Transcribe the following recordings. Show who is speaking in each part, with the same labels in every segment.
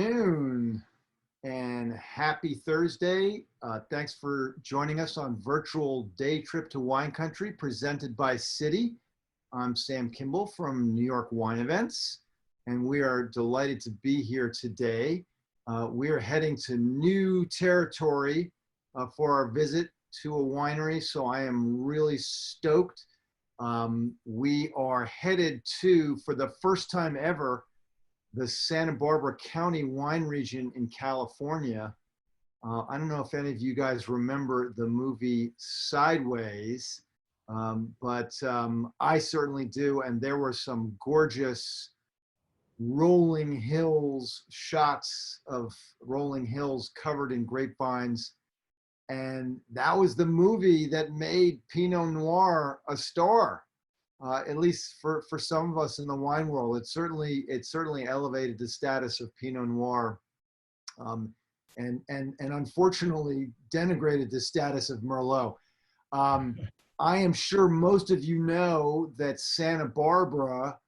Speaker 1: afternoon and happy Thursday. Thanks for joining us on virtual day trip to wine country presented by Citi. I'm Sam Kimball from New York Wine Events, and we are delighted to be here today. We are heading to new territory for our visit to a winery, so I am really stoked. We are headed to, for the first time ever, the Santa Barbara County wine region in California. I don't know if any of you guys remember the movie Sideways, but I certainly do. And there were some gorgeous rolling hills, shots of rolling hills covered in grapevines. And that was the movie that made Pinot Noir a star. At least for some of us in the wine world, it certainly elevated the status of Pinot Noir, and unfortunately denigrated the status of Merlot. I am sure most of you know that Santa Barbara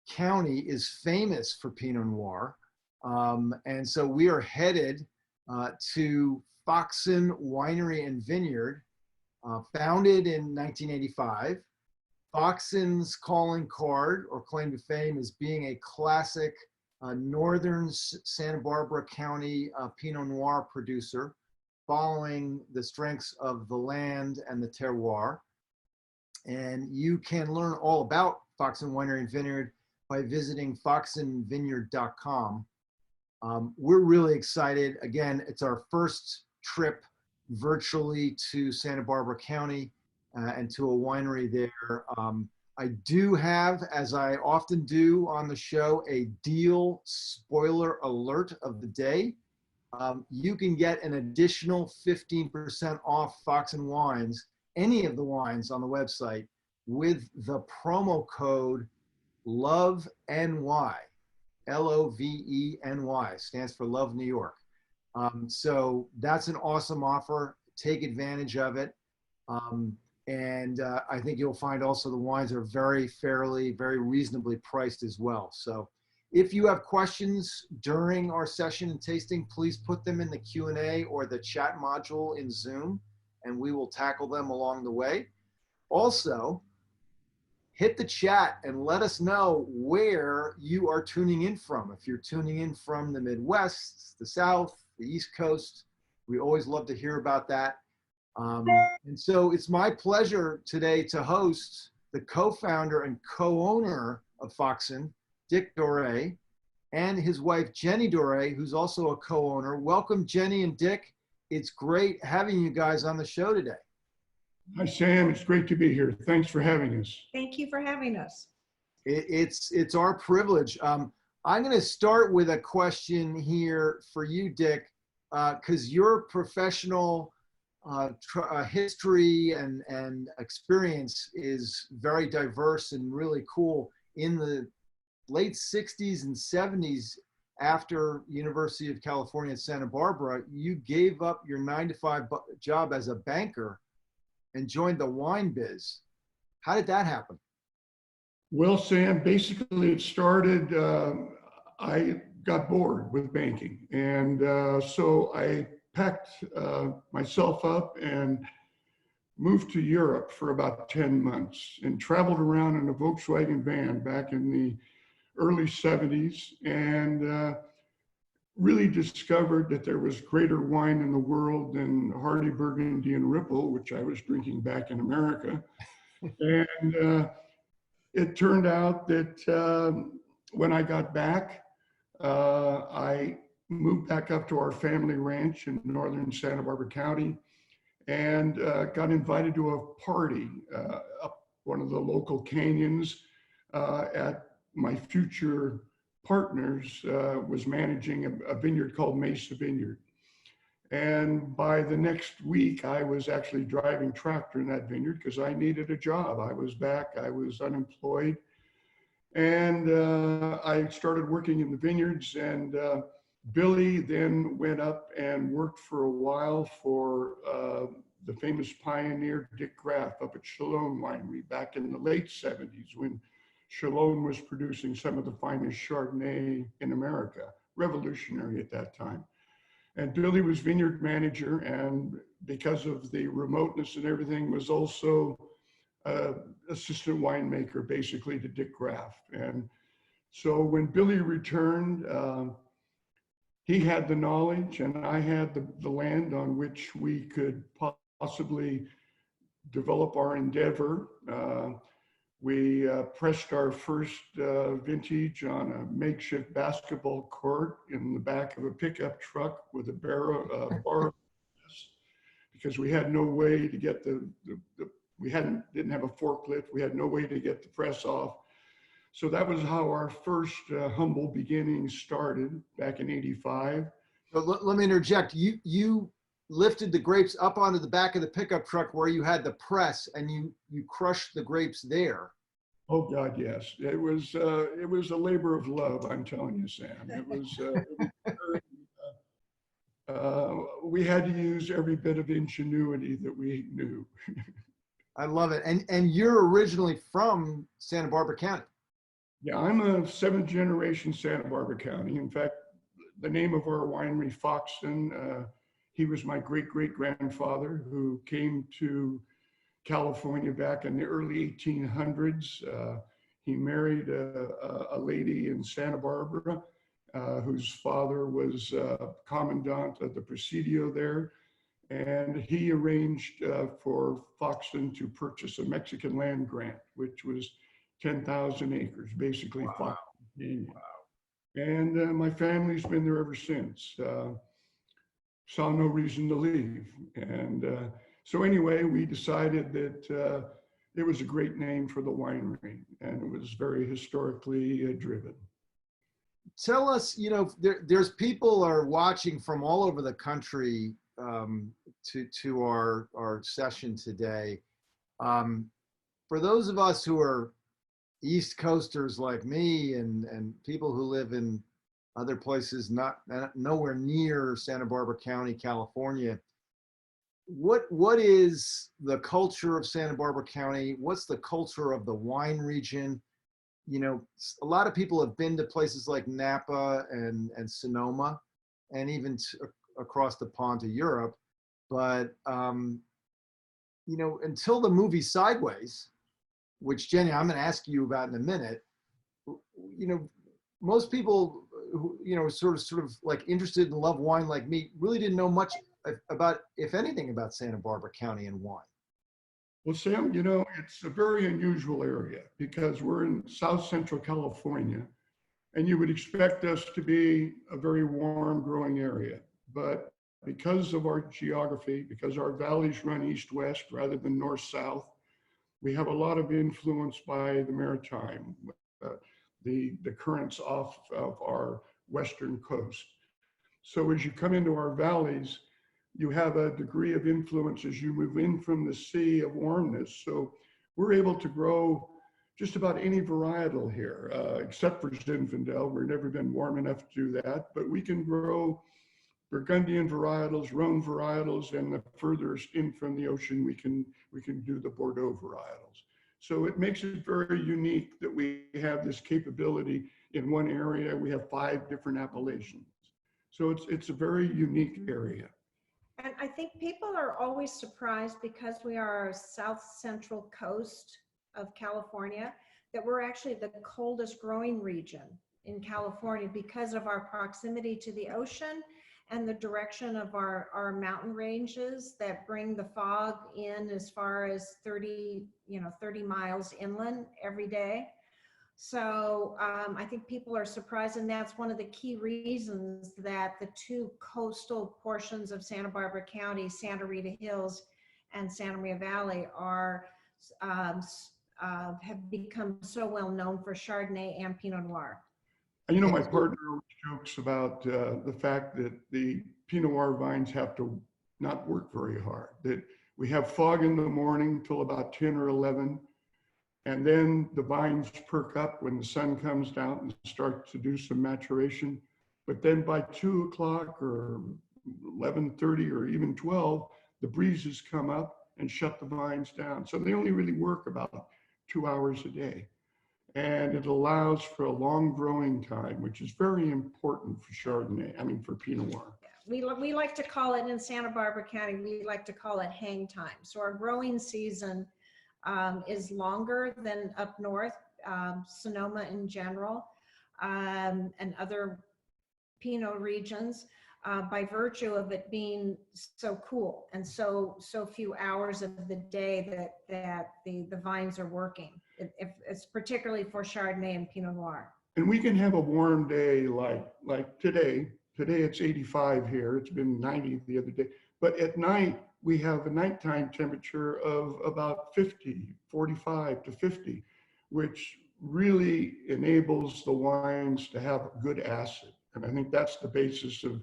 Speaker 1: County is famous for Pinot Noir, and so we are headed to Foxen Winery and Vineyard, founded in 1985. Foxen's calling card or claim to fame is being a classic northern Santa Barbara County Pinot Noir producer, following the strengths of the land and the terroir. And you can learn all about Foxen Winery and Vineyard by visiting foxenvineyard.com. We're really excited. Again, it's our first trip virtually to Santa Barbara County. And to a winery there. I do have, as I often do on the show, a deal spoiler alert of the day. You can get an additional 15% off Foxen wines, any of the wines on the website, with the promo code LOVENY, LOVENY, stands for Love New York. So that's an awesome offer. Take advantage of it. And I think you'll find also the wines are very reasonably priced as well. So if you have questions during our session and tasting, please put them in the Q&A or the chat module in Zoom, and we will tackle them along the way. Also, hit the chat and let us know where you are tuning in from. If you're tuning in from the Midwest, the South, the East Coast, we always love to hear about that. And so it's my pleasure today to host the co-founder and co-owner of Foxen, Dick Doré, and his wife, Jenny Doré, who's also a co-owner. Welcome, Jenny and Dick. It's great having you guys on the show today.
Speaker 2: Hi, Sam. It's great to be here. Thanks for having us.
Speaker 3: Thank you for having us.
Speaker 1: It's our privilege. I'm going to start with a question here for you, Dick, because your professional history and experience is very diverse and really cool. In the late 60s and 70s, after University of California at Santa Barbara, you gave up your 9-to-5 job as a banker and joined the wine biz. How did that happen?
Speaker 2: Well, Sam, basically it started, I got bored with banking. And so I packed myself up and moved to Europe for about 10 months and traveled around in a Volkswagen van back in the early 70s, and really discovered that there was greater wine in the world than Hardy, Burgundy, and Ripple, which I was drinking back in America. And it turned out that when I got back, I moved back up to our family ranch in northern Santa Barbara County, and got invited to a party up one of the local canyons at my future partners was managing a vineyard called Mesa Vineyard. And by the next week, I was actually driving tractor in that vineyard because I needed a job. I was back, I was unemployed. And I started working in the vineyards, and Billy then went up and worked for a while for the famous pioneer Dick Graff up at Chalone Winery back in the late 70s when Chalone was producing some of the finest Chardonnay in America. revolutionary at that time. And Billy was vineyard manager, and because of the remoteness and everything, was also assistant winemaker, basically, to Dick Graff. And so when Billy returned, he had the knowledge, and I had the land on which we could possibly develop our endeavor. We pressed our first vintage on a makeshift basketball court in the back of a pickup truck with a bar, because we had no way to get didn't have a forklift. We had no way to get the press off. So that was how our first humble beginnings started back in '85.
Speaker 1: But let me interject. You lifted the grapes up onto the back of the pickup truck where you had the press, and you crushed the grapes there.
Speaker 2: Oh God, yes. It was a labor of love, I'm telling you, Sam. It was we had to use every bit of ingenuity that we knew.
Speaker 1: I love it. And you're originally from Santa Barbara County.
Speaker 2: Yeah, I'm a 7th generation Santa Barbara County. In fact, the name of our winery, Foxen, he was my great-great-grandfather who came to California back in the early 1800s. He married a lady in Santa Barbara whose father was commandant of the Presidio there. And he arranged for Foxen to purchase a Mexican land grant, which was 10,000 acres, basically.
Speaker 1: Wow.
Speaker 2: Foxen. Wow. And my family's been there ever since. Saw no reason to leave. And so anyway, we decided that it was a great name for the winery, and it was very historically driven.
Speaker 1: Tell us, there's people are watching from all over the country to our session today. For those of us who are East Coasters like me and people who live in other places nowhere near Santa Barbara County, California, what is the culture of Santa Barbara County? What's the culture of the wine region? A lot of people have been to places like Napa and Sonoma, and even across the pond to Europe. But, until the movie Sideways, which Jenny, I'm going to ask you about in a minute, most people who, sort of like interested and love wine like me really didn't know much about, if anything, about Santa Barbara County and wine.
Speaker 2: Well, Sam, it's a very unusual area because we're in South Central California, and you would expect us to be a very warm growing area. But because of our geography, because our valleys run east-west rather than north-south, we have a lot of influence by the maritime, the currents off of our western coast. So as you come into our valleys, you have a degree of influence as you move in from the sea of warmness. So we're able to grow just about any varietal here, except for Zinfandel. We've never been warm enough to do that, but we can grow Burgundian varietals, Rhone varietals, and the furthest in from the ocean, we can do the Bordeaux varietals. So it makes it very unique that we have this capability in one area. We have 5 different appellations. So it's a very unique area.
Speaker 3: And I think people are always surprised because we are south central coast of California, that we're actually the coldest growing region in California because of our proximity to the ocean and the direction of our mountain ranges that bring the fog in as far as 30 miles inland every day. So I think people are surprised, and that's one of the key reasons that the 2 coastal portions of Santa Barbara County, Santa Rita Hills and Santa Maria Valley, are have become so well known for Chardonnay and Pinot Noir.
Speaker 2: My partner always jokes about the fact that the Pinot Noir vines have to not work very hard, that we have fog in the morning till about 10 or 11. And then the vines perk up when the sun comes down and start to do some maturation. But then by 2 o'clock or 11:30 or even 12, the breezes come up and shut the vines down. So they only really work about 2 hours a day. and it allows for a long growing time, which is very important for Chardonnay, I mean, for Pinot Noir.
Speaker 3: We like to call it in Santa Barbara County, we like to call it hang time. So our growing season is longer than up north, Sonoma in general, and other Pinot regions, by virtue of it being so cool and so few hours of the day that the vines are working. It's particularly for Chardonnay and Pinot Noir.
Speaker 2: And we can have a warm day like today. Today it's 85 here. It's been 90 the other day. But at night, we have a nighttime temperature of about 50, 45 to 50, which really enables the wines to have good acid. And I think that's the basis of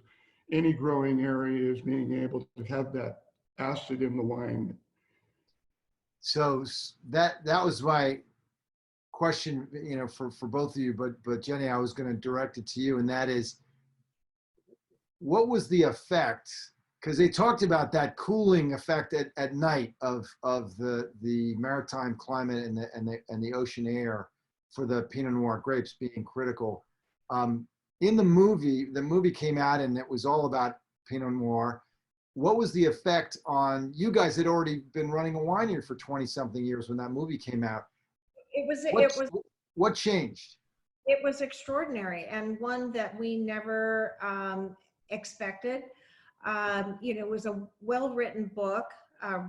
Speaker 2: any growing area, is being able to have that acid in the wine.
Speaker 1: So that was my question, you know, for both of you, but Jenny, I was going to direct it to you, and that is, what was the effect? Because they talked about that cooling effect at night of the maritime climate and the ocean air for the Pinot Noir grapes being critical. In the movie came out and it was all about Pinot Noir. What was the effect on you guys? Had already been running a vineyard for 20 something years when that movie came out. What changed?
Speaker 3: It was extraordinary, and one that we never expected. You know, it was a well-written book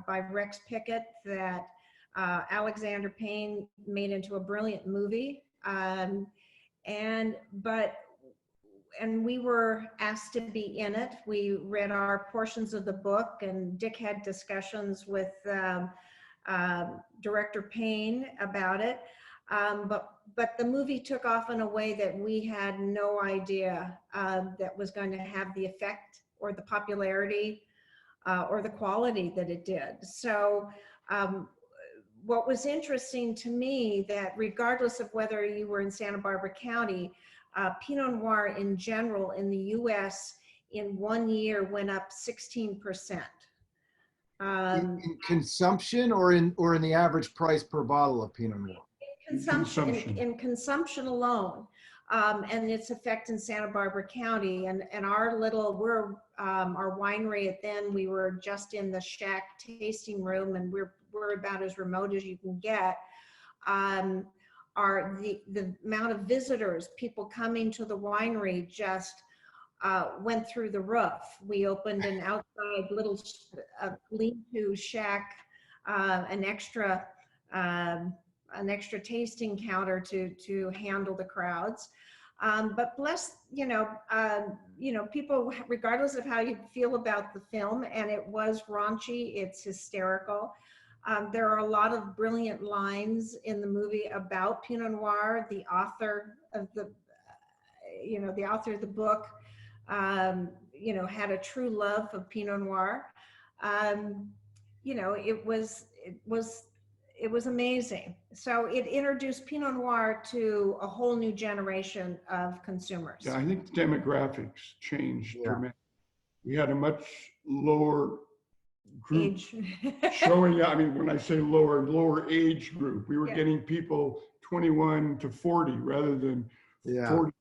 Speaker 3: by Rex Pickett that Alexander Payne made into a brilliant movie. And we were asked to be in it. We read our portions of the book, and Dick had discussions with Director Payne about it. But the movie took off in a way that we had no idea that was going to have the effect or the popularity or the quality that it did. So what was interesting to me, that regardless of whether you were in Santa Barbara County, Pinot Noir in general in the US in 1 year went up 16%.
Speaker 1: In consumption or in the average price per bottle of Pinot Noir?
Speaker 3: In consumption alone, and its effect in Santa Barbara County, and our winery then, we were just in the shack tasting room, and we're about as remote as you can get. The amount of visitors, people coming to the winery, just went through the roof. We opened an outside little lean-to shack, an extra tasting counter to handle the crowds. But bless, people, regardless of how you feel about the film, and it was raunchy, it's hysterical. There are a lot of brilliant lines in the movie about Pinot Noir. The author of the book, had a true love of Pinot Noir. It was amazing. So it introduced Pinot Noir to a whole new generation of consumers.
Speaker 2: Yeah, I think the demographics changed dramatically. We had a much lower group showing up. I mean, when I say lower age group, we were getting people 21 to 40 rather than 40.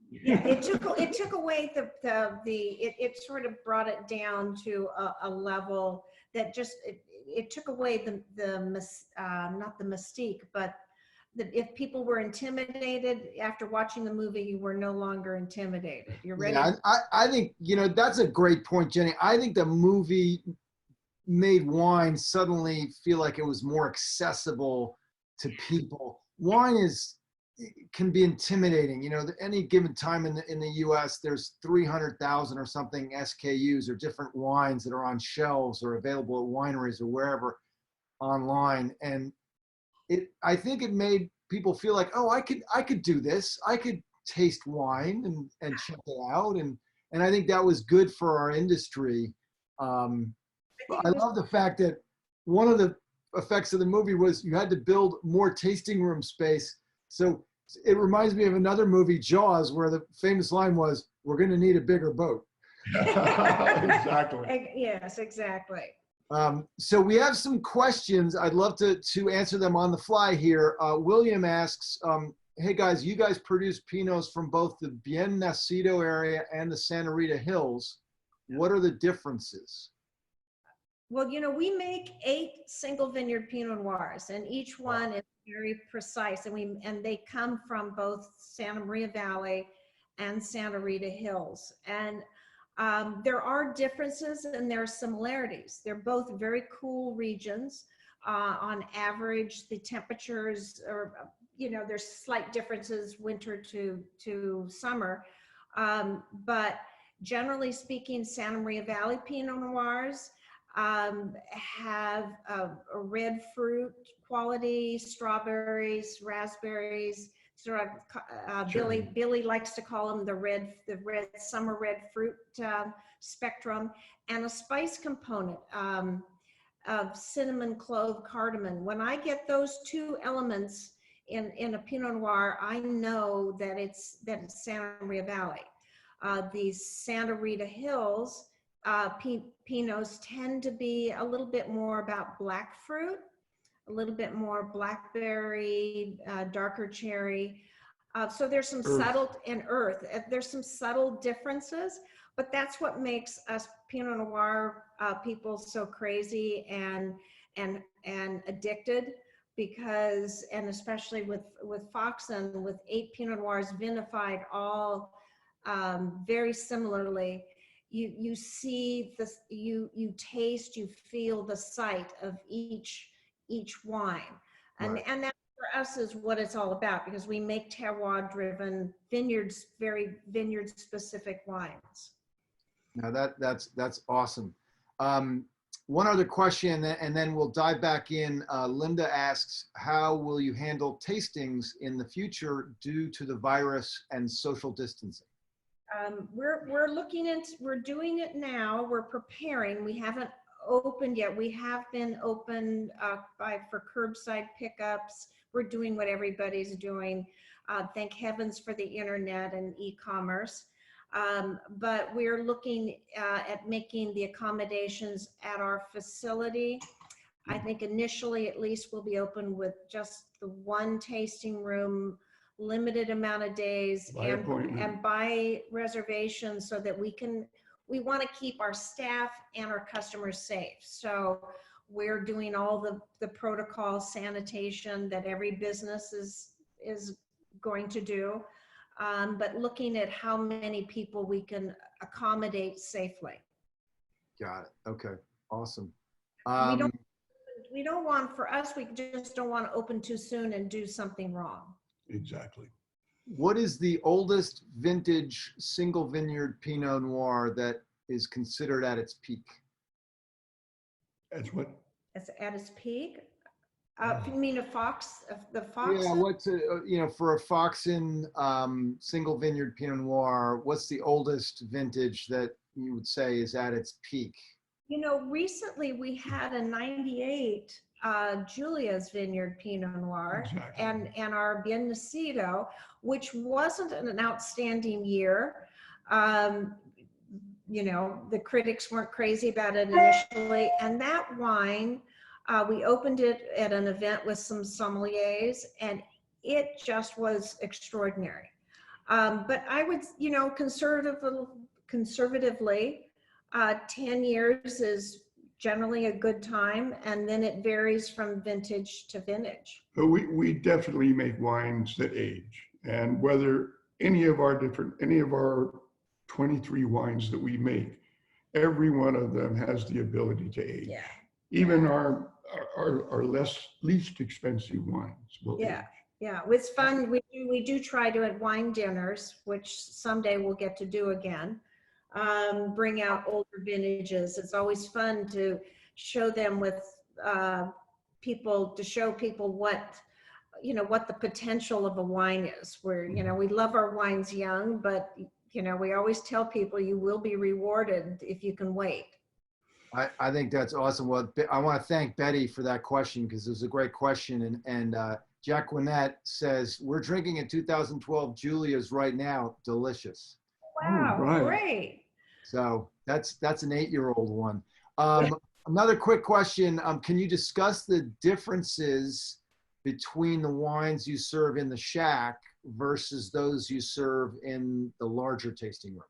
Speaker 3: Yeah, it took away it sort of brought it down to a level that just it took away not the mystique, but if people were intimidated after watching the movie, you were no longer intimidated. You're ready.
Speaker 1: Yeah, I think, that's a great point, Jenny. I think the movie made wine suddenly feel like it was more accessible to people. Wine can be intimidating. Any given time in the US, there's 300,000 or something SKUs or different wines that are on shelves or available at wineries or wherever online. And I think it made people feel like, oh, I could do this. I could taste wine and check it out. And I think that was good for our industry. I love the fact that one of the effects of the movie was you had to build more tasting room space. So it reminds me of another movie, Jaws, where the famous line was, "We're going to need a bigger boat."
Speaker 2: Exactly.
Speaker 3: Yes, exactly.
Speaker 1: So we have some questions. I'd love to answer them on the fly here. William asks, hey guys, you guys produce Pinots from both the Bien Nacido area and the Santa Rita Hills. What are the differences?
Speaker 3: Well, we make 8 single vineyard Pinot Noirs, and each one is very precise, and they come from both Santa Maria Valley and Santa Rita Hills. And there are differences and there are similarities. They're both very cool regions. On average, the temperatures are, there's slight differences winter to summer. But generally speaking, Santa Maria Valley Pinot Noirs have a red fruit quality, strawberries, raspberries, sort of Billy likes to call them the red summer red fruit spectrum, and a spice component of cinnamon, clove, cardamom. When I get those 2 elements in a Pinot Noir, I know that it's Santa Maria Valley. The Santa Rita Hills Pinots tend to be a little bit more about black fruit, a little bit more blackberry, darker cherry. So there's some subtle, and earth. There's some subtle differences, but that's what makes us Pinot Noir people so crazy and addicted, because, and especially with Foxen, with 8 Pinot Noirs vinified all very similarly. You see this, you taste, you feel the sight of each wine, and that for us is what it's all about, because we make terroir driven vineyards, very vineyard specific wines.
Speaker 1: Now that's awesome. One other question, and then we'll dive back in. Linda asks, how will you handle tastings in the future due to the virus and social distancing?
Speaker 3: We're looking into, we're doing it now. We're preparing. We haven't opened yet. We have been open for curbside pickups. We're doing what everybody's doing. Thank heavens for the internet and e-commerce. But we're looking at making the accommodations at our facility. I think initially, at least, we'll be open with just the 1 tasting room, limited amount of days, and by reservation, so that we want to keep our staff and our customers safe. So we're doing all the protocol sanitation that every business is going to do, but looking at how many people we can accommodate safely.
Speaker 1: Got it. Okay. Awesome.
Speaker 3: We don't want, for us, we just don't want to open too soon and do something wrong.
Speaker 2: Exactly.
Speaker 1: What is the oldest vintage single vineyard Pinot Noir that is considered at its peak?
Speaker 2: That's what?
Speaker 3: It's at its peak? You mean the Foxen?
Speaker 1: Yeah, what's for a Foxen single vineyard Pinot Noir, what's the oldest vintage that you would say is at its peak?
Speaker 3: Recently we had a 98 Julia's Vineyard Pinot Noir,
Speaker 2: exactly.
Speaker 3: and our Bien Nacido, which wasn't an outstanding year. The critics weren't crazy about it initially, and that wine, we opened it at an event with some sommeliers, and it just was extraordinary. But I would, conservatively, 10 years is generally a good time, and then it varies from vintage to vintage.
Speaker 2: But we definitely make wines that age, and whether any of our 23 wines that we make, every one of them has the ability to age.
Speaker 3: Yeah.
Speaker 2: Even our least expensive wines will age.
Speaker 3: Yeah, it's fun. We do try to, at wine dinners, which someday we'll get to do again, bring out older vintages. It's always fun to show them with people, to show people what the potential of a wine is. Where, we love our wines young, but we always tell people you will be rewarded if you can wait.
Speaker 1: I think that's awesome. Well, I want to thank Betty for that question, because it was a great question. And Jack Winnett says, we're drinking a 2012 Julia's right now. Delicious.
Speaker 3: Wow,
Speaker 2: right.
Speaker 3: Great.
Speaker 1: So that's an 8-year-old one. Another quick question. Can you discuss the differences between the wines you serve in the shack versus those you serve in the larger tasting room?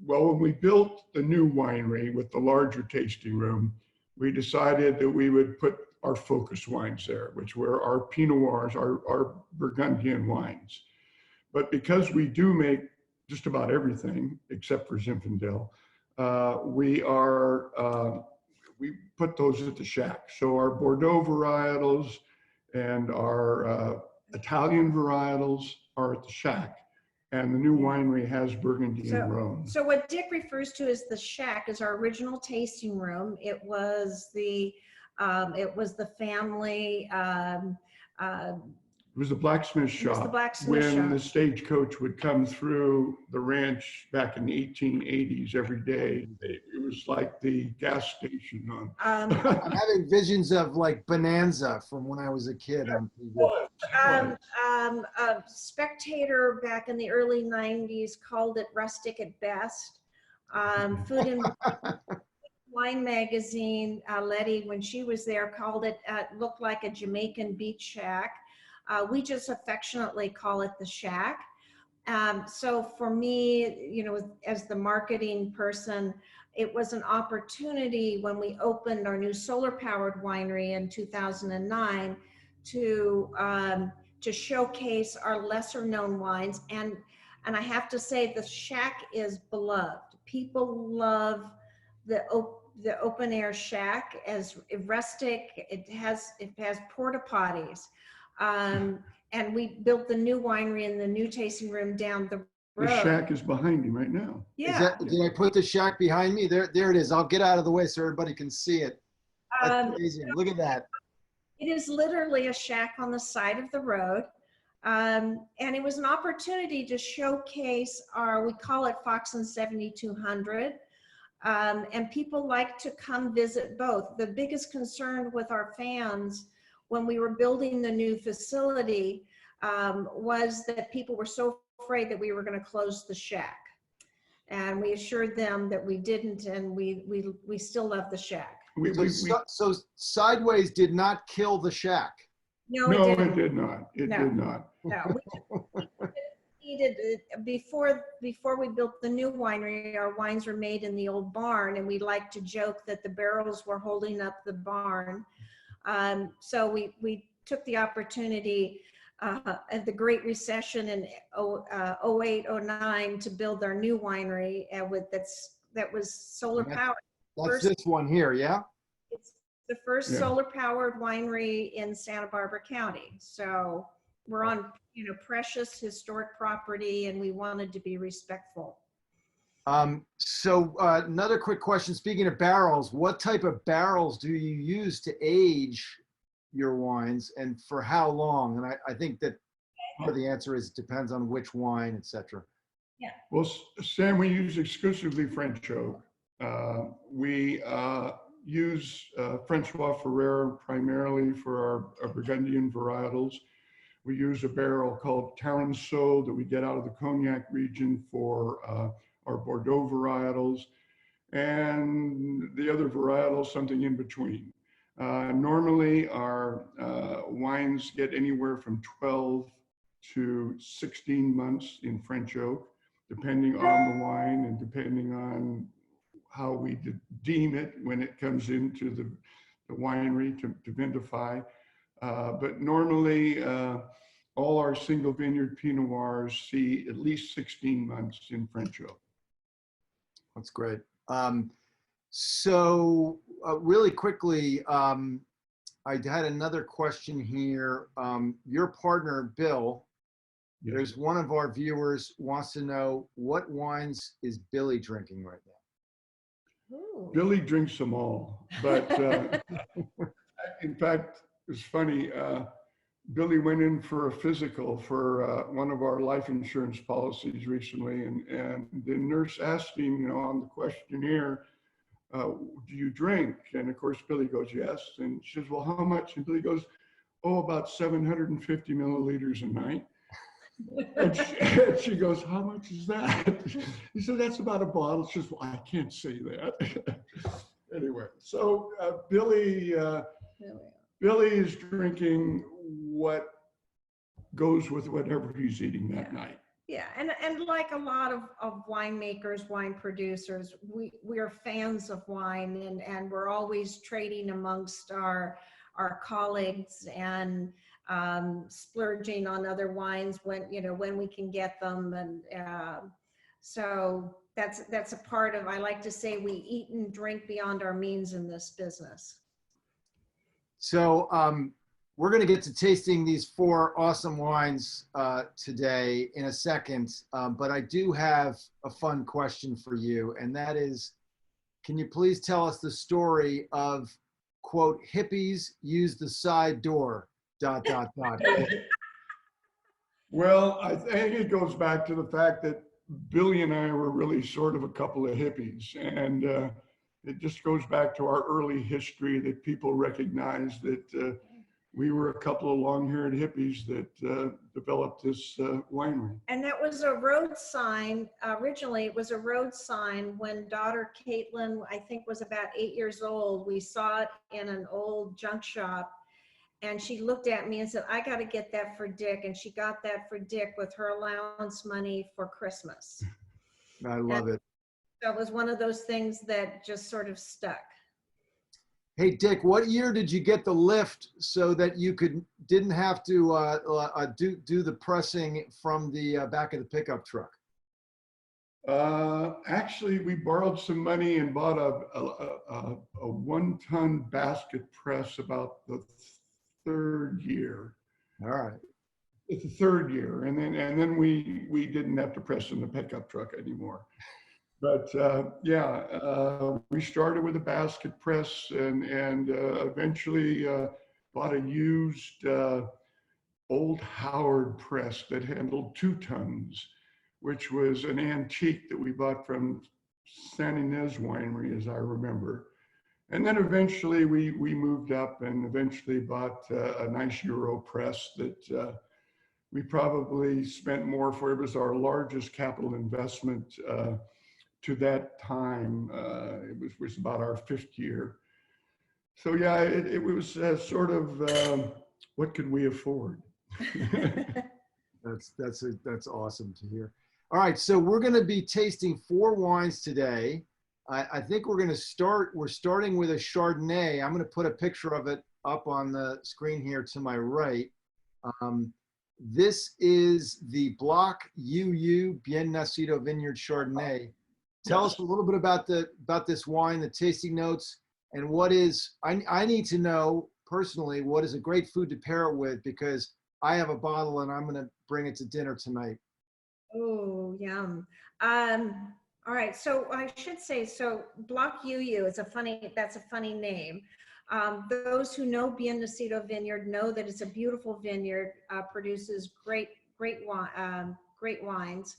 Speaker 2: Well, when we built the new winery with the larger tasting room, we decided that we would put our focus wines there, which were our Pinot Noirs, our Burgundian wines. But because we do make just about everything except for Zinfandel, we put those at the shack. So our Bordeaux varietals and our Italian varietals are at the shack. And the new winery has Burgundy and Rhone.
Speaker 3: So what Dick refers to as the shack is our original tasting room. It was the family.
Speaker 2: It was the blacksmith shop. When the stagecoach would come through the ranch back in the 1880s every day. It was like the gas station on.
Speaker 1: I'm having visions of like Bonanza from when I was a kid.
Speaker 3: Spectator back in the early 90s called it rustic at best. Food and Wine magazine, Letty, when she was there, called it, looked like a Jamaican beach shack. We just affectionately call it the shack. So for me, you know, as the marketing person, it was an opportunity when we opened our new solar powered winery in 2009 to showcase our lesser known wines. And I have to say the shack is beloved. People love the open air shack as rustic. It has porta potties. And we built the new winery and the new tasting room down the road.
Speaker 2: The shack is behind you right now.
Speaker 3: Yeah.
Speaker 1: Did I put the shack behind me? There it is. I'll get out of the way so everybody can see it. That's amazing. Look at that.
Speaker 3: It is literally a shack on the side of the road. And it was an opportunity to showcase we call it Foxen 7200. And people like to come visit both. The biggest concern with our fans when we were building the new facility was that people were so afraid that we were going to close the shack. And we assured them that we didn't, and we still love the shack.
Speaker 1: So Sideways did not kill the shack.
Speaker 3: No, it didn't.
Speaker 2: It did not. It did not.
Speaker 3: No, we needed before we built the new winery. Our wines were made in the old barn, and we like to joke that the barrels were holding up the barn. So we took the opportunity of the Great Recession in 08, 09 to build our new winery that was solar powered.
Speaker 1: That's this one here, yeah?
Speaker 3: It's the first solar powered winery in Santa Barbara County. So we're on, you know, precious historic property, and we wanted to be respectful.
Speaker 1: So another quick question. Speaking of barrels, what type of barrels do you use to age your wines, and for how long? And I think that part of the answer is it depends on which wine, etc.
Speaker 3: Yeah.
Speaker 2: Well, Sam, we use exclusively French oak. We use Francois Ferrer primarily for our Burgundian varietals. We use a barrel called Talenceau that we get out of the Cognac region for our Bordeaux varietals, and the other varietals, something in between. Normally our wines get anywhere from 12 to 16 months in French oak, depending on the wine and depending on how we deem it when it comes into the winery to vinify. But normally all our single vineyard Pinot Noirs see at least 16 months in French oak.
Speaker 1: That's great. So really quickly, I had another question here. Your partner, Bill,
Speaker 2: Yes.
Speaker 1: There's one of our viewers wants to know, what wines is Billy drinking right now?
Speaker 3: Ooh.
Speaker 2: Billy drinks them all, but in fact, it's funny. Billy went in for a physical for one of our life insurance policies recently, and the nurse asked him, you know, on the questionnaire, do you drink? And of course, Billy goes, yes. And she says, well, how much? And Billy goes, oh, about 750 milliliters a night. And she goes, how much is that? He said, that's about a bottle. She says, well, I can't say that. Anyway, so Billy is drinking what goes with whatever he's eating that night.
Speaker 3: Yeah, and like a lot of winemakers, wine producers, we are fans of wine, and we're always trading amongst our colleagues and splurging on other wines when we can get them, and so that's a part of, I like to say, we eat and drink beyond our means in this business.
Speaker 1: So we're going to get to tasting these 4 awesome wines today in a second, but I do have a fun question for you, and that is, can you please tell us the story of, quote, hippies use the side door, ...
Speaker 2: Well, I think it goes back to the fact that Billy and I were really sort of a couple of hippies, and it just goes back to our early history that people recognize that we were a couple of long-haired hippies that developed this winery.
Speaker 3: And that was a road sign. Originally, it was a road sign when daughter Caitlin, I think, was about 8 years old. We saw it in an old junk shop, and she looked at me and said, I got to get that for Dick. And she got that for Dick with her allowance money for Christmas.
Speaker 1: I love it.
Speaker 3: So it was one of those things that just sort of stuck.
Speaker 1: Hey, Dick, what year did you get the lift so that you didn't have to do the pressing from the back of the pickup truck?
Speaker 2: Actually, we borrowed some money and bought a 1-ton basket press about the 3rd year.
Speaker 1: All right.
Speaker 2: It's the 3rd year, and then we didn't have to press in the pickup truck anymore. But we started with a basket press, and eventually bought a used old Howard press that handled 2 tons, which was an antique that we bought from San Ynez Winery, as I remember. And then eventually we moved up and eventually bought a nice Euro press that we probably spent more for. It was our largest capital investment to that time. It was about our 5th year. So yeah, it was sort of what could we afford?
Speaker 1: That's awesome to hear. All right, so we're going to be tasting 4 wines today. I think we're starting with a Chardonnay. I'm going to put a picture of it up on the screen here to my right. This is the Block UU Bien Nacido Vineyard Chardonnay. Tell us a little bit about this wine, the tasting notes, and I need to know personally, what is a great food to pair it with, because I have a bottle and I'm going to bring it to dinner tonight.
Speaker 3: Oh, yum. All right, so I should say, so Block UU is that's a funny name. Those who know Bien Nacido Vineyard know that it's a beautiful vineyard, produces great wines,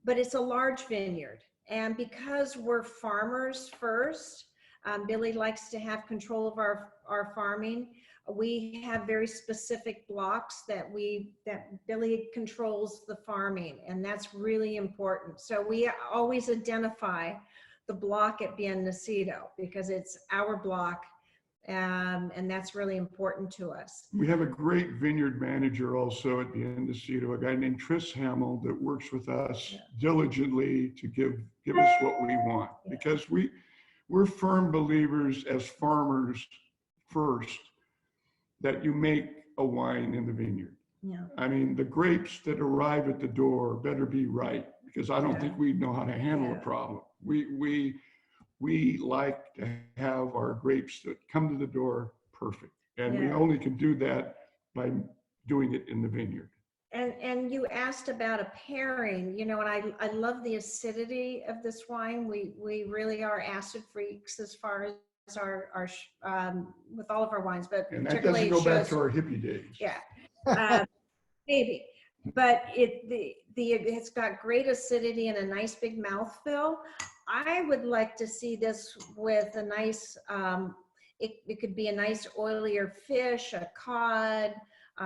Speaker 3: but it's a large vineyard. And because we're farmers first, Billy likes to have control of our farming. We have very specific blocks that Billy controls the farming, and that's really important. So we always identify the block at Bien Nacido because it's our block, and that's really important to us.
Speaker 2: We have a great vineyard manager also at Bien Nacido, a guy named Tris Hamill that works with us diligently to give us what we want, because we're firm believers as farmers first that you make a wine in the vineyard.
Speaker 3: Yeah.
Speaker 2: I mean, the grapes that arrive at the door better be right, because I don't think we know how to handle a problem. We like to have our grapes that come to the door perfect, and we only can do that by doing it in the vineyard.
Speaker 3: And you asked about a pairing, and I love the acidity of this wine. We really are acid freaks as far as our with all of our wines, but
Speaker 2: and that doesn't go back to our hippie days.
Speaker 3: Yeah, maybe, but it's got great acidity and a nice big mouthfeel. I would like to see this with a nice, it could be a nice oilier fish, a cod,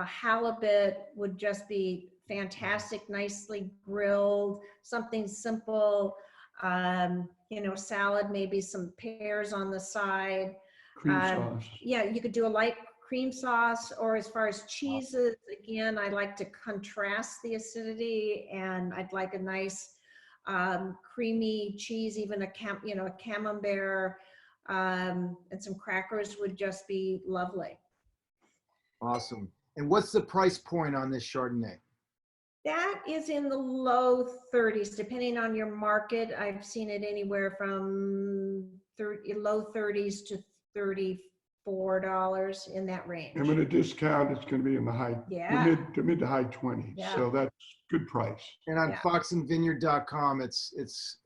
Speaker 3: Halibut would just be fantastic, nicely grilled, something simple. You know, salad, maybe some pears on the side.
Speaker 2: Cream sauce.
Speaker 3: Yeah, you could do a light cream sauce, or as far as cheeses, again, I like to contrast the acidity, and I'd like a nice creamy cheese, even a camembert, and some crackers would just be lovely.
Speaker 1: Awesome. And what's the price point on this Chardonnay?
Speaker 3: That is in the low 30s, depending on your market. I've seen it anywhere from low 30s to $34 in that range.
Speaker 2: And with a discount, it's going to be in the mid to high 20s.
Speaker 3: Yeah.
Speaker 2: So that's good price.
Speaker 1: And on foxenvineyard.com, it's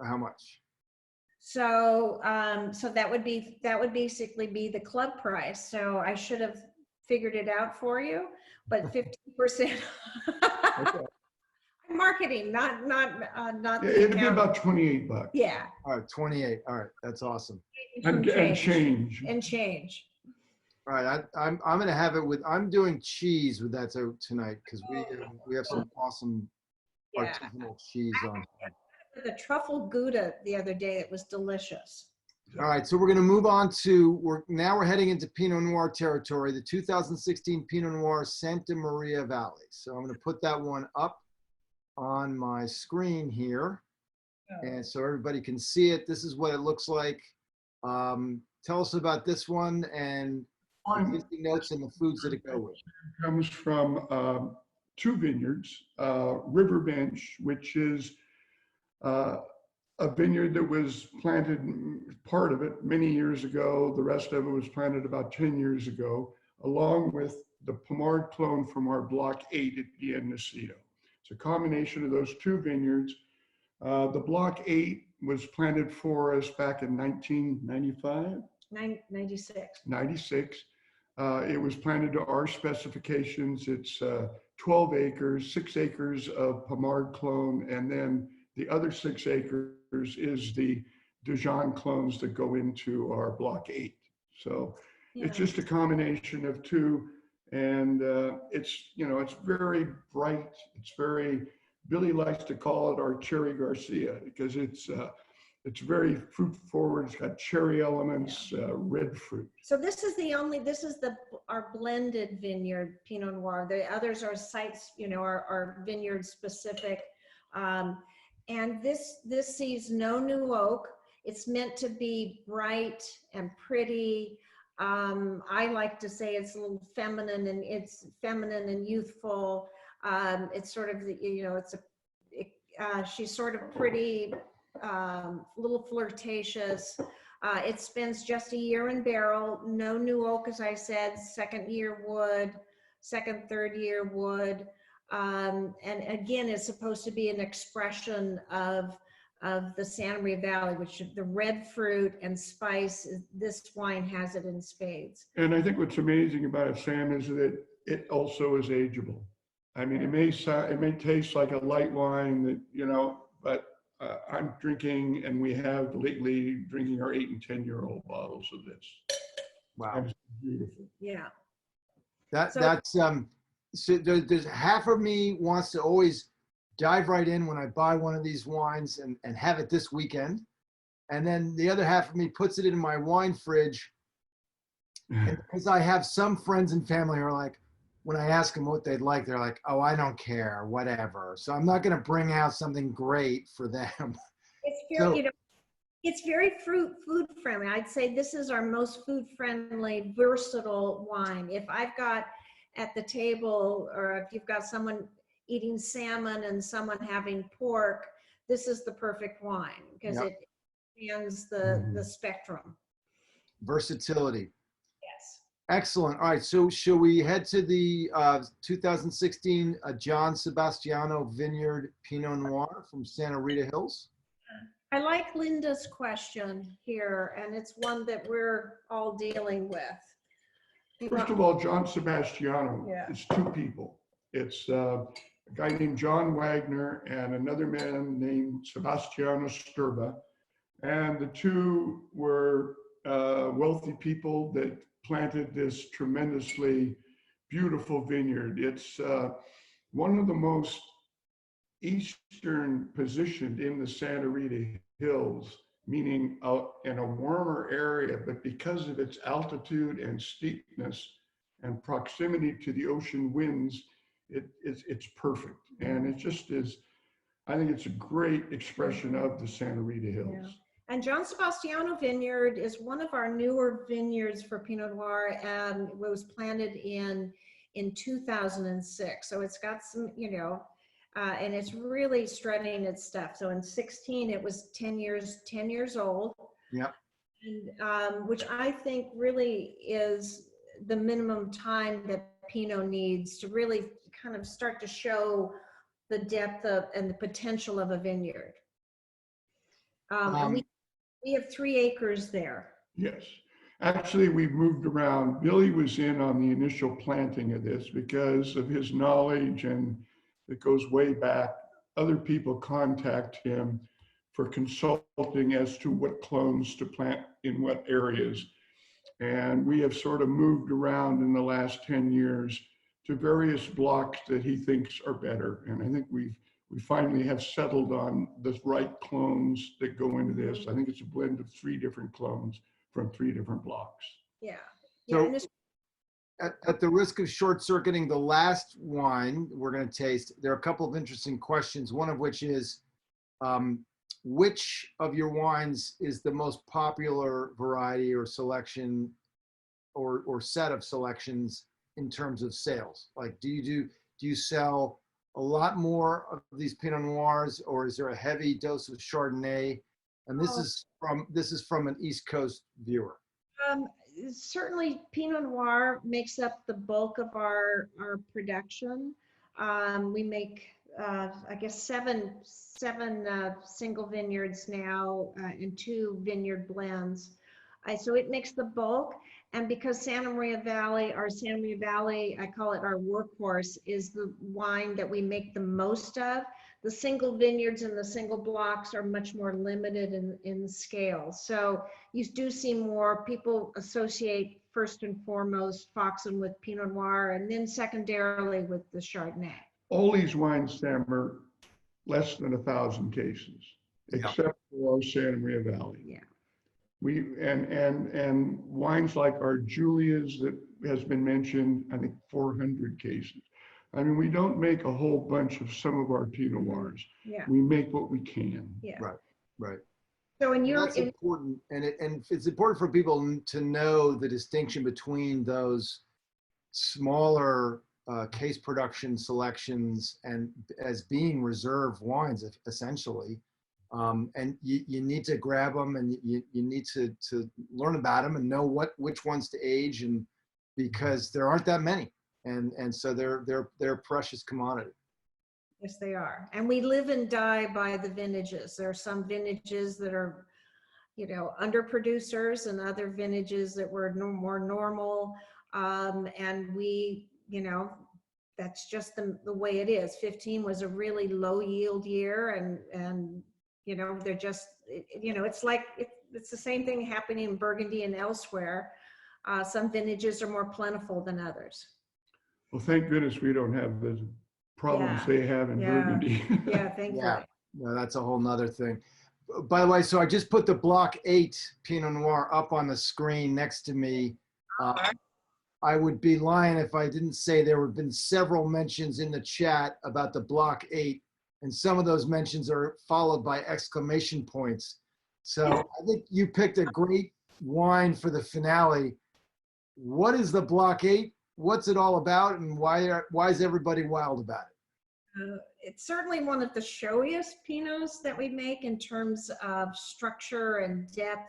Speaker 1: how much?
Speaker 3: So so that would basically be the club price. So I should have figured it out for you, but 50%.
Speaker 1: Okay.
Speaker 3: Marketing, not
Speaker 2: Yeah, it'd be about $28.
Speaker 3: Yeah.
Speaker 1: All right, 28. All right, that's awesome.
Speaker 2: And change.
Speaker 3: And change.
Speaker 1: All right, I'm gonna have it with. I'm doing cheese with that tonight because we have some awesome artisanal cheese on.
Speaker 3: The truffle Gouda the other day, it was delicious.
Speaker 1: All right, so we're going to move on to, we're heading into Pinot Noir territory, the 2016 Pinot Noir Santa Maria Valley. So I'm going to put that one up on my screen here. And so everybody can see it. This is what it looks like. Tell us about this one and the notes and the foods that it go with.
Speaker 2: It comes from two vineyards, River Bench, which is a vineyard that was planted, part of it, many years ago. The rest of it was planted about 10 years ago, along with the Pommard clone from our Block 8 at Bien Nacido. It's a combination of those two vineyards. The Block 8 was planted for us back in 1995?
Speaker 3: 96.
Speaker 2: 96. It was planted to our specifications. It's 12 acres, 6 acres of Pommard clone, and then the other 6 acres is the Dijon clones that go into our Block 8. So it's just a combination of two, and it's very bright. It's Billy likes to call it our Cherry Garcia because it's very fruit forward. It's got cherry elements, red fruit.
Speaker 3: So this is our blended vineyard Pinot Noir. The others are sites, are vineyard specific. And this sees no new oak. It's meant to be bright and pretty. I like to say it's a little feminine, and it's feminine and youthful. It's sort of she's sort of pretty, little flirtatious. It spends just a year in barrel, no new oak, as I said, second, third year wood. And again, it's supposed to be an expression of the Santa Maria Valley, which the red fruit and spice, this wine has it in spades.
Speaker 2: And I think what's amazing about it, Sam, is that it also is ageable. I mean, it may taste like a light wine but I'm drinking, and we have lately drinking our 8 and 10-year-old bottles of this.
Speaker 1: Wow.
Speaker 2: It's beautiful.
Speaker 3: Yeah.
Speaker 1: So there's half of me wants to always dive right in when I buy one of these wines and have it this weekend. And then the other half of me puts it in my wine fridge. And because I have some friends and family who are like, when I ask them what they'd like, they're like, oh, I don't care, whatever. So I'm not going to bring out something great for them.
Speaker 3: It's very food friendly. I'd say this is our most food friendly, versatile wine. If I've got at the table, or if you've got someone eating salmon and someone having pork, this is the perfect wine because it spans the spectrum.
Speaker 1: Versatility.
Speaker 3: Yes.
Speaker 1: Excellent. All right. So shall we head to the 2016 John Sebastiano Vineyard Pinot Noir from Santa Rita Hills?
Speaker 3: I like Linda's question here, and it's one that we're all dealing with.
Speaker 2: First of all, John Sebastiano is two people. It's a guy named John Wagner and another man named Sebastiano Sturba. And the two were wealthy people that planted this tremendously beautiful vineyard. It's one of the most eastern positioned in the Santa Rita Hills, meaning in a warmer area, but because of its altitude and steepness and proximity to the ocean winds, it's perfect. And it just is, I think it's a great expression of the Santa Rita Hills.
Speaker 3: Yeah. And John Sebastiano Vineyard is one of our newer vineyards for Pinot Noir, and it was planted in 2006. So it's got some, and it's really strutting its stuff. So in 16, it was 10 years old.
Speaker 1: Yep.
Speaker 3: And, which I think really is the minimum time that Pinot needs to really kind of start to show the depth and the potential of a vineyard. And we have 3 acres there.
Speaker 2: Yes. Actually, we've moved around. Billy was in on the initial planting of this because of his knowledge, and it goes way back. Other people contact him for consulting as to what clones to plant in what areas. And we have sort of moved around in the last 10 years to various blocks that he thinks are better. And I think we finally have settled on the right clones that go into this. I think it's a blend of 3 different clones from 3 different blocks.
Speaker 3: Yeah.
Speaker 1: So
Speaker 3: Yeah,
Speaker 1: at the risk of short circuiting the last wine we're going to taste, there are a couple of interesting questions. One of which is, which of your wines is the most popular variety or selection or set of selections in terms of sales? Like, do you sell a lot more of these Pinot Noirs, or is there a heavy dose of Chardonnay? And this is from an East Coast viewer.
Speaker 3: Certainly Pinot Noir makes up the bulk of our production. We make, I guess, seven single vineyards now, and 2 vineyard blends. So it makes the bulk. And because Santa Maria Valley, I call it our workhorse, is the wine that we make the most of, the single vineyards and the single blocks are much more limited in scale. So you do see more people associate first and foremost Foxen with Pinot Noir, and then secondarily with the Chardonnay.
Speaker 2: All these wines, Sam, are less than 1,000 cases, except for our Santa Maria Valley.
Speaker 3: Yeah.
Speaker 2: And wines like our Julia's that has been mentioned, I think 400 cases. I mean, we don't make a whole bunch of some of our Pinot Noirs.
Speaker 3: Yeah.
Speaker 2: We make what we can.
Speaker 3: Yeah.
Speaker 1: Right.
Speaker 3: So
Speaker 1: That's important, and it's important for people to know the distinction between those smaller case production selections and as being reserve wines, essentially. And you need to grab them, and you need to learn about them and know which ones to age, and because there aren't that many, and so they're a precious commodity.
Speaker 3: Yes, they are. And we live and die by the vintages. There are some vintages that are, under producers, and other vintages that were more normal. And we, that's just the way it is. 15 was a really low yield year, and they're just, it's the same thing happening in Burgundy and elsewhere. Some vintages are more plentiful than others.
Speaker 2: Well, thank goodness we don't have the problems they have in Burgundy.
Speaker 3: Yeah, thankfully.
Speaker 1: Yeah, that's a whole nother thing. By the way, so I just put the Block 8 Pinot Noir up on the screen next to me. I would be lying if I didn't say there have been several mentions in the chat about the Block 8, and some of those mentions are followed by exclamation points. So I think you picked a great wine for the finale. What is the Block 8? What's it all about, and why is everybody wild about it?
Speaker 3: It's certainly one of the showiest Pinots that we make in terms of structure and depth.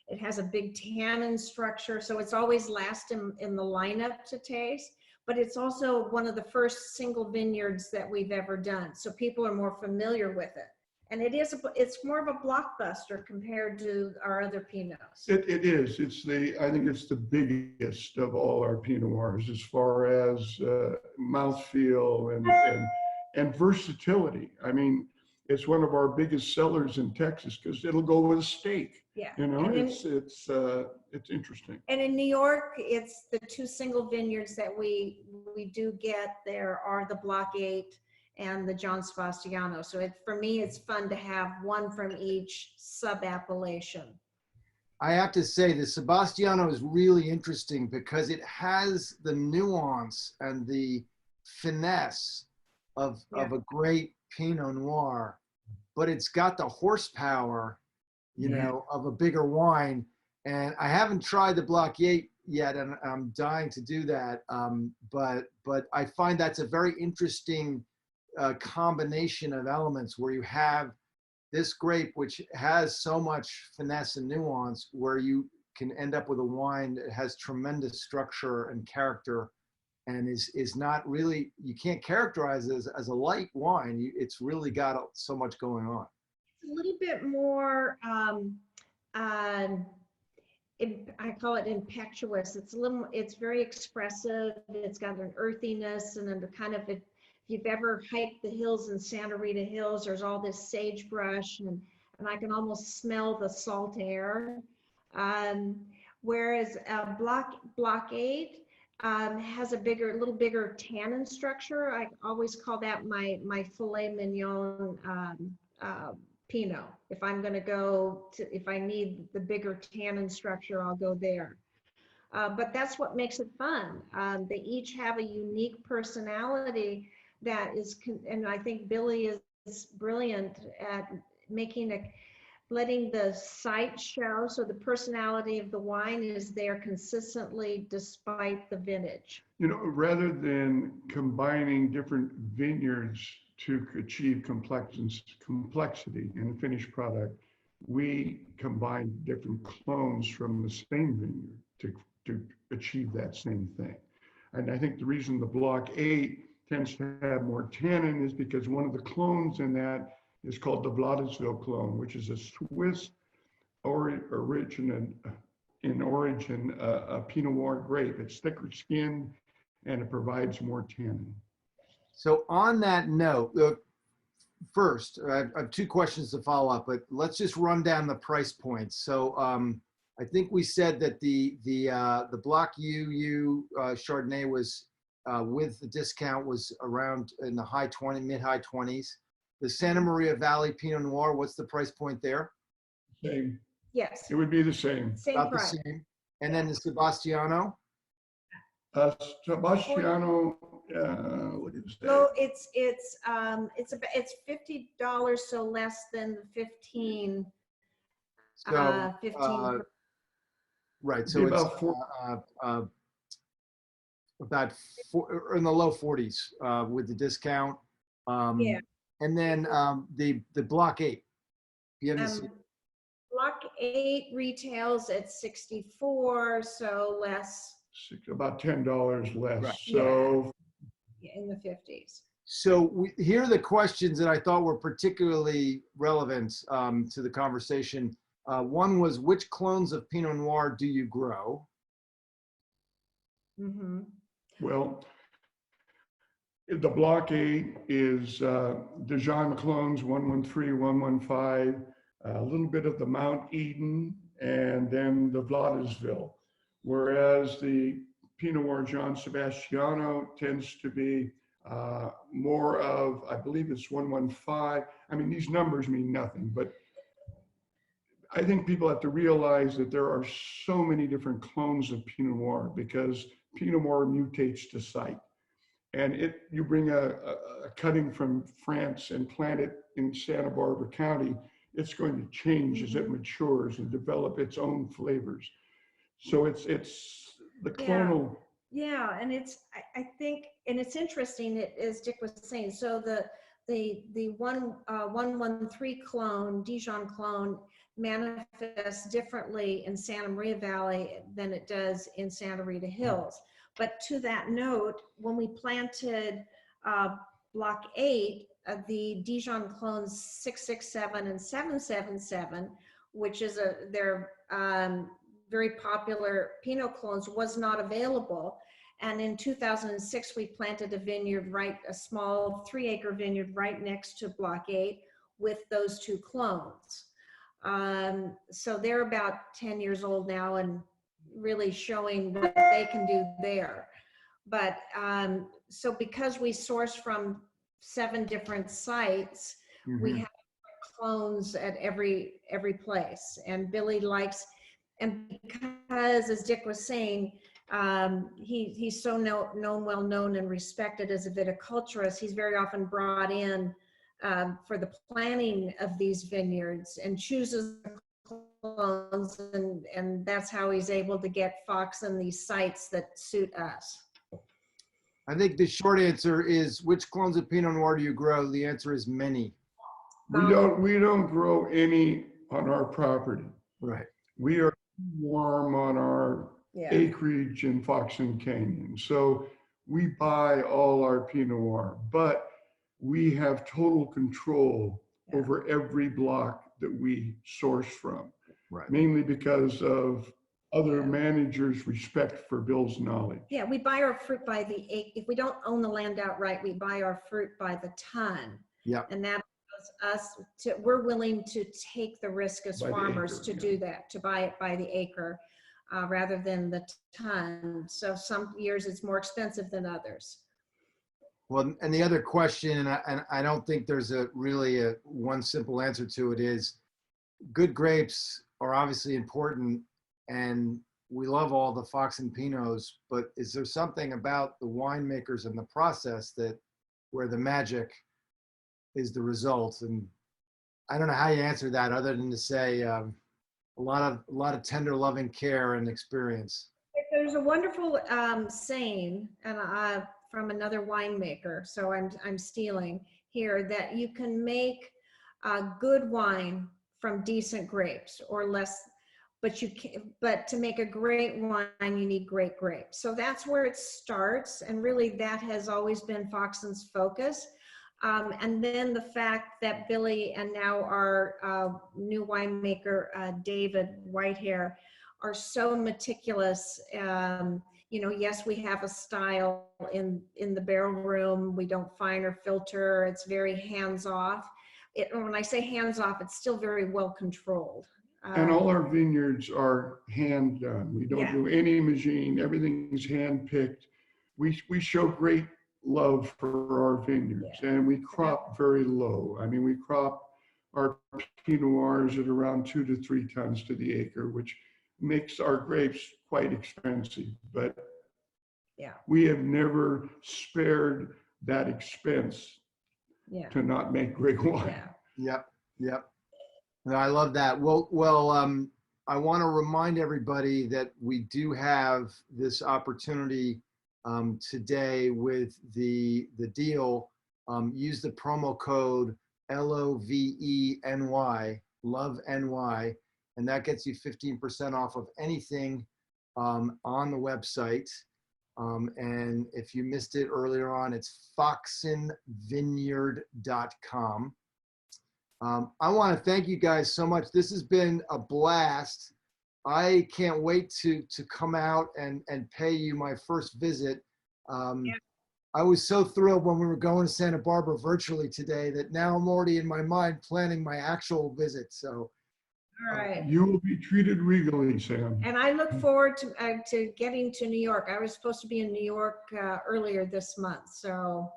Speaker 3: It has a big tannin structure, so it's always last in the lineup to taste. But it's also one of the first single vineyards that we've ever done, so people are more familiar with it. And it's more of a blockbuster compared to our other Pinots.
Speaker 2: It is. I think it's the biggest of all our Pinot Noirs as far as mouthfeel and versatility. I mean, it's one of our biggest sellers in Texas because it'll go with a steak.
Speaker 3: Yeah.
Speaker 2: You know,
Speaker 3: And
Speaker 2: it's interesting.
Speaker 3: And in New York, it's the two single vineyards that we do get. There are the Block 8 and the John Sebastiano. So for me, it's fun to have one from each sub-appellation.
Speaker 1: I have to say the Sebastiano is really interesting because it has the nuance and the finesse of a great Pinot Noir, but it's got the horsepower, you know, of a bigger wine. And I haven't tried the Block 8 yet, and I'm dying to do that. But I find that's a very interesting combination of elements where you have this grape, which has so much finesse and nuance, where you can end up with a wine that has tremendous structure and character, and is not really, you can't characterize it as a light wine. It's really got so much going on.
Speaker 3: It's a little bit more, I call it impetuous. It's very expressive. It's got an earthiness and a kind of, if you've ever hiked the hills in Santa Rita Hills, there's all this sagebrush and I can almost smell the salt air. Whereas Block 8 has a little bigger tannin structure. I always call that my filet mignon Pinot. If I'm going to go to, if I need the bigger tannin structure, I'll go there. But that's what makes it fun. They each have a unique personality that is, and I think Billy is brilliant at letting the site show. So the personality of the wine is there consistently despite the vintage.
Speaker 2: You know, rather than combining different vineyards to achieve complexity in the finished product, we combine different clones from the same vineyard to achieve that same thing. And I think the reason the Block 8 tends to have more tannin is because one of the clones in that is called the Vladisville clone, which is a Swiss origin a Pinot Noir grape. It's thicker skinned and it provides more tannin.
Speaker 1: So on that note, first, I have two questions to follow up, but let's just run down the price points. So I think we said that the Block UU Chardonnay was with the discount was around in the mid-high 20s. The Santa Maria Valley Pinot Noir, what's the price point there?
Speaker 2: Same.
Speaker 3: Yes.
Speaker 2: It would be the same.
Speaker 3: Same
Speaker 1: About
Speaker 3: price.
Speaker 1: the same. And then the Sebastiano?
Speaker 2: Sebastiano, what is that?
Speaker 3: So it's $50, so less than the 15.
Speaker 1: So,
Speaker 3: 15.
Speaker 1: Right. So it's about in the low 40s with the discount.
Speaker 3: Yeah.
Speaker 1: And then the Block 8.
Speaker 3: Block 8 retails at 64, so less.
Speaker 2: About $10 less.
Speaker 1: Right.
Speaker 2: So
Speaker 3: In the 50s.
Speaker 1: So here are the questions that I thought were particularly relevant to the conversation. One was, which clones of Pinot Noir do you grow?
Speaker 3: Mm-hmm.
Speaker 2: well, the Block 8 is Dijon clones 113, 115, a little bit of the Mount Eden, and then the Vladisville. Whereas the Pinot Noir John Sebastiano tends to be more of, I believe it's 115. I mean, these numbers mean nothing, but I think people have to realize that there are so many different clones of Pinot Noir because Pinot Noir mutates to site. And you bring a cutting from France and plant it in Santa Barbara County, it's going to change as it matures and develop its own flavors. So it's the clonal.
Speaker 3: Yeah, and I think, and it's interesting, as Dick was saying, so the 113 clone, Dijon clone, manifests differently in Santa Maria Valley than it does in Santa Rita Hills. But to that note, when we planted Block 8, the Dijon clones 667 and 777, which is their very popular Pinot clones, was not available. And in 2006, we planted a vineyard a small 3-acre vineyard right next to Block 8, with those two clones. So they're about 10 years old now and really showing what they can do there. But so because we source from 7 different sites, we have clones at every place. And Billy likes, and because, as Dick was saying, he's so well known and respected as a viticulturist, he's very often brought in for the planning of these vineyards and chooses clones, and that's how he's able to get Foxen these sites that suit us.
Speaker 1: I think the short answer is, which clones of Pinot Noir do you grow? The answer is many.
Speaker 2: We don't grow any on our property.
Speaker 1: Right.
Speaker 2: We are warm on our acreage in Foxen Canyon. So we buy all our Pinot Noir, but we have total control over every block that we source from.
Speaker 1: Right.
Speaker 2: Mainly because of other managers' respect for Bill's knowledge.
Speaker 3: Yeah, we buy our fruit by the acre. If we don't own the land outright, we buy our fruit by the ton.
Speaker 1: Yeah.
Speaker 3: And that allows us to, we're willing to take the risk as farmers to do that, to buy it by the acre rather than the ton. So some years it's more expensive than others.
Speaker 1: Well, and the other question, and I don't think there's really a one simple answer to it, is good grapes are obviously important, and we love all the Foxen Pinots, but is there something about the winemakers and the process that where the magic is the result? And I don't know how you answer that other than to say a lot of tender, loving care and experience.
Speaker 3: There's a wonderful saying, and from another winemaker, so I'm stealing here, that you can make good wine from decent grapes or less, but to make a great wine, you need great grapes. So that's where it starts, and really that has always been Foxen's focus. And then the fact that Billy and now our new winemaker, David Whitehair, are so meticulous. You know, yes, we have a style in the barrel room. We don't fine or filter. It's very hands-off. When I say hands-off, it's still very well controlled.
Speaker 2: And all our vineyards are hand done. We don't do any machine. Everything's hand picked. We show great love for our vineyards, and we crop very low. I mean, we crop our Pinot Noirs at around 2 to 3 tons to the acre, which makes our grapes quite expensive. But we have never spared that expense to not make great wine.
Speaker 1: Yep. No, I love that. Well, I want to remind everybody that we do have this opportunity today with the deal. Use the promo code LOVENY, Love NY, and that gets you 15% off of anything on the website. And if you missed it earlier on, it's foxenvineyard.com. I want to thank you guys so much. This has been a blast. I can't wait to come out and pay you my first visit. I was so thrilled when we were going to Santa Barbara virtually today that now I'm already in my mind planning my actual visit. So,
Speaker 3: all right.
Speaker 2: You will be treated regally, Sam.
Speaker 3: And I look forward to getting to New York. I was supposed to be in New York earlier this month, so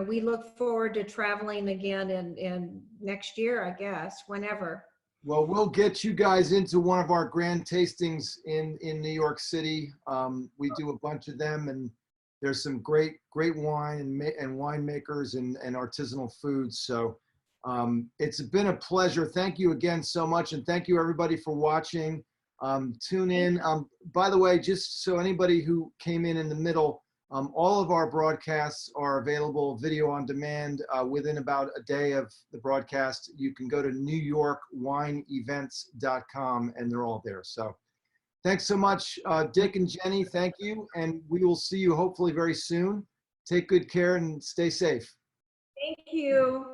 Speaker 3: we look forward to traveling again in next year, I guess, whenever.
Speaker 1: Well, we'll get you guys into one of our grand tastings in New York City. We do a bunch of them, and there's some great wine and winemakers and artisanal foods. So it's been a pleasure. Thank you again so much, and thank you everybody for watching. Tune in. By the way, just so anybody who came in the middle, all of our broadcasts are available video on demand within about a day of the broadcast. You can go to newyorkwineevents.com and they're all there. So thanks so much, Dick and Jenny. Thank you. And we will see you hopefully very soon. Take good care and stay safe.
Speaker 3: Thank you.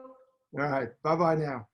Speaker 1: All right. Bye-bye now.